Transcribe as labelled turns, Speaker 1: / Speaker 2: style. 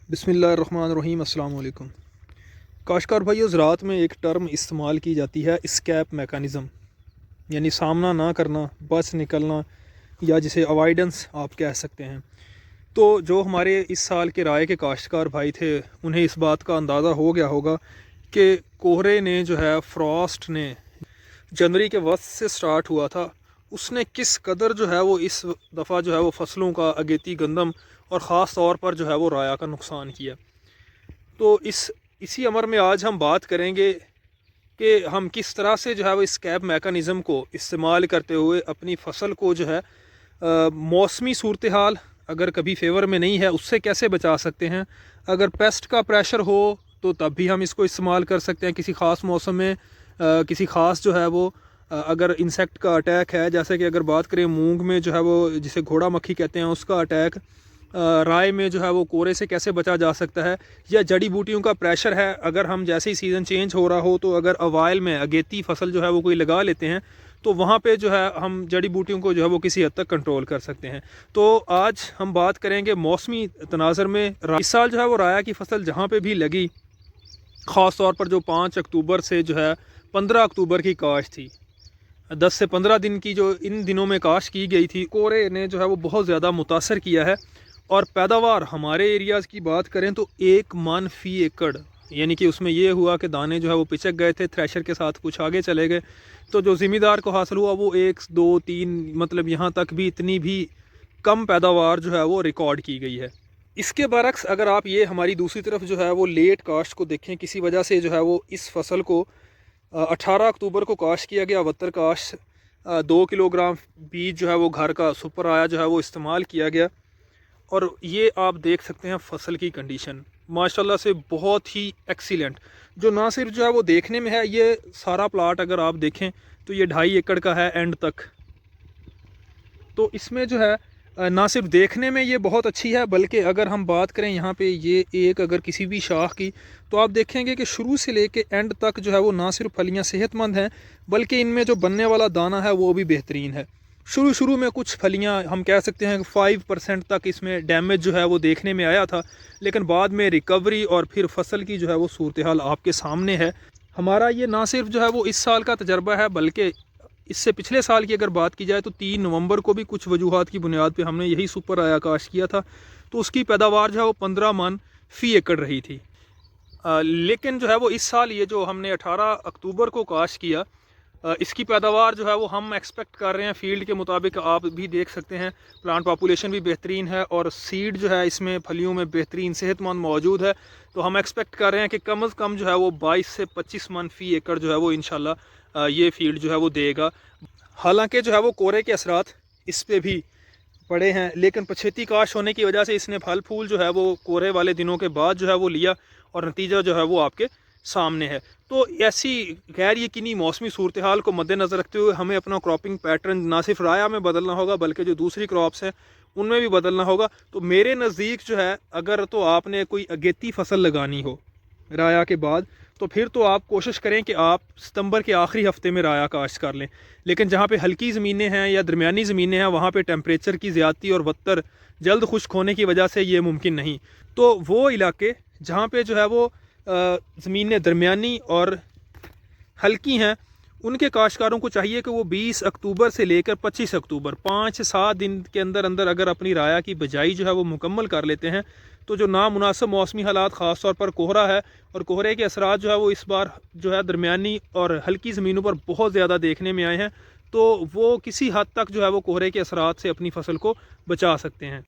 Speaker 1: बिस्मिल्लाहिर्रहमानिर्रहीम अस्सलाम वालेकुम। काश्तकार भाइयों, ज़राअत में एक टर्म इस्तेमाल की जाती है एस्केप मेकानिज़म, यानी सामना ना करना, बच निकलना, या जिसे अवॉइडेंस आप कह सकते हैं। तो जो हमारे इस साल के राय के काश्तकार भाई थे, उन्हें इस बात का अंदाज़ा हो गया होगा कि कोहरे ने जो है, फ्रॉस्ट ने जनवरी के वस्त से स्टार्ट हुआ था, उसने किस कदर जो है वो इस दफ़ा जो है वो फसलों का, अगेती गंदम और ख़ास तौर पर जो है वो राया का नुकसान किया। तो इसी अमर में आज हम बात करेंगे कि हम किस तरह से जो है वो स्कैप मैकेनिज़्म को इस्तेमाल करते हुए अपनी फ़सल को जो है मौसमी सूरत हाल अगर कभी फेवर में नहीं है उससे कैसे बचा सकते हैं। अगर पेस्ट का प्रेशर हो तो तब भी हम इसको इस्तेमाल कर सकते हैं किसी ख़ास मौसम में। किसी ख़ास जो है वो अगर इंसेक्ट का अटैक है, जैसे कि अगर बात करें मूंग में जो है वो जिसे घोड़ा मक्खी कहते हैं उसका अटैक, राय में जो है वो कोरे से कैसे बचा जा सकता है, या जड़ी बूटियों का प्रेशर है, अगर हम जैसे ही सीज़न चेंज हो रहा हो तो अगर अवाइल में अगेती फसल जो है वो कोई लगा लेते हैं तो वहाँ पे जो है हम जड़ी बूटियों को जो है वो किसी हद तक कंट्रोल कर सकते हैं। तो आज हम बात करेंगे मौसमी तनाज़र में। इस साल जो है वो राया की फसल जहाँ पे भी लगी, ख़ास तौर पर जो 5 अक्टूबर से जो है 15 अक्टूबर की काश थी, 10 से 15 दिन की जो इन दिनों में काश की गई थी, कोरे ने जो है वो बहुत ज़्यादा मुतासर किया है। और पैदावार हमारे एरियाज़ की बात करें तो 1 मन फ़ी एकड़, यानी कि उसमें ये हुआ कि दाने जो है वो पिचक गए थे, थ्रेशर के साथ कुछ आगे चले गए, तो जो ज़िम्मेदार को हासिल हुआ वो 1 2 3 मतलब यहाँ तक भी इतनी भी कम पैदावार जो है वो रिकॉर्ड की गई है। इसके बरक्स अगर आप ये हमारी दूसरी तरफ जो है वो लेट काश्त को देखें, किसी वजह से जो है वो इस फसल को 18 अक्टूबर को काश्त किया गया, अवत्तर काश्त, 2 किलोग्राम बीज जो है वो घर का सुपर आया जो है वो इस्तेमाल किया गया। और ये आप देख सकते हैं फसल की कंडीशन माशाल्लाह से बहुत ही एक्सीलेंट, जो ना सिर्फ जो है वो देखने में है, ये सारा प्लाट अगर आप देखें तो ये 2.5 एकड़ का है एंड तक। तो इसमें जो है ना सिर्फ देखने में ये बहुत अच्छी है, बल्कि अगर हम बात करें यहाँ पे ये एक अगर किसी भी शाख की, तो आप देखेंगे कि शुरू से लेके एंड तक जो है वो ना सिर्फ फलियाँ सेहतमंद हैं, बल्कि इनमें जो बनने वाला दाना है वो भी बेहतरीन है। शुरू में कुछ फलियाँ हम कह सकते हैं 5% तक इसमें डैमेज जो है वो देखने में आया था, लेकिन बाद में रिकवरी और फिर फसल की जो है वो सूरत हाल आपके सामने है। हमारा ये ना सिर्फ जो है वो इस साल का तजर्बा है, बल्कि इससे पिछले साल की अगर बात की जाए तो 3 नवंबर को भी कुछ वजूहात की बुनियाद पे हमने यही सुपर आया काश किया था, तो उसकी पैदावार जो है वो 15 मन फ़ी एकड़ रही थी। लेकिन जो है वो इस साल ये जो हमने 18 अक्टूबर को काश किया, इसकी पैदावार जो है वो हम एक्सपेक्ट कर रहे हैं फील्ड के मुताबिक, आप भी देख सकते हैं प्लांट पॉपुलेशन भी बेहतरीन है और सीड जो है इसमें फलियों में बेहतरीन सेहतमंद मौजूद है। तो हम एक्सपेक्ट कर रहे हैं कि कम अज़ कम जो है वो 22 से 25 मन फ़ी एकड़ जो है वो इंशाल्लाह ये फील्ड जो है वो देगा। हालांकि जो है वो कोरे के असरात इस पे भी पड़े हैं, लेकिन पछेती काश होने की वजह से इसने फल फूल जो है वो कोरे वाले दिनों के बाद जो है वो लिया, और नतीजा जो है वो आपके सामने है। तो ऐसी गैर यकीनी मौसमी सूरत हाल को मद्देनज़र रखते हुए हमें अपना क्रॉपिंग पैटर्न ना सिर्फ राया में बदलना होगा, बल्कि जो दूसरी क्रॉप्स हैं उनमें भी बदलना होगा। तो मेरे नज़दीक जो है, अगर तो आपने कोई अगेती फसल लगानी हो राया के बाद, तो फिर तो आप कोशिश करें कि आप सितंबर के आखिरी हफ्ते में राया काश्त कर लें। लेकिन जहाँ पे हल्की ज़मीनें हैं या दरमियानी ज़मीनें हैं, वहाँ पे टेम्परेचर की ज़्यादती और वत्तर जल्द खुश्क होने की वजह से ये मुमकिन नहीं। तो वो इलाके जहाँ पे जो है वो ज़मीनें दरमियानी और हल्की हैं, उनके काश्तकारों को चाहिए कि वो 20 अक्टूबर से लेकर 25 अक्टूबर 5 से 7 दिन के अंदर अंदर अगर अपनी राया की बिजाई जो है वो मुकम्मल कर लेते हैं, तो जो नामुनासिब मौसमी हालात ख़ास तौर पर कोहरा है, और कोहरे के असरात जो है वो इस बार जो है दरमियानी और हल्की ज़मीनों पर बहुत ज़्यादा देखने में आए हैं, तो वो किसी हद तक जो है वो कोहरे के असरात से अपनी फसल को बचा सकते हैं।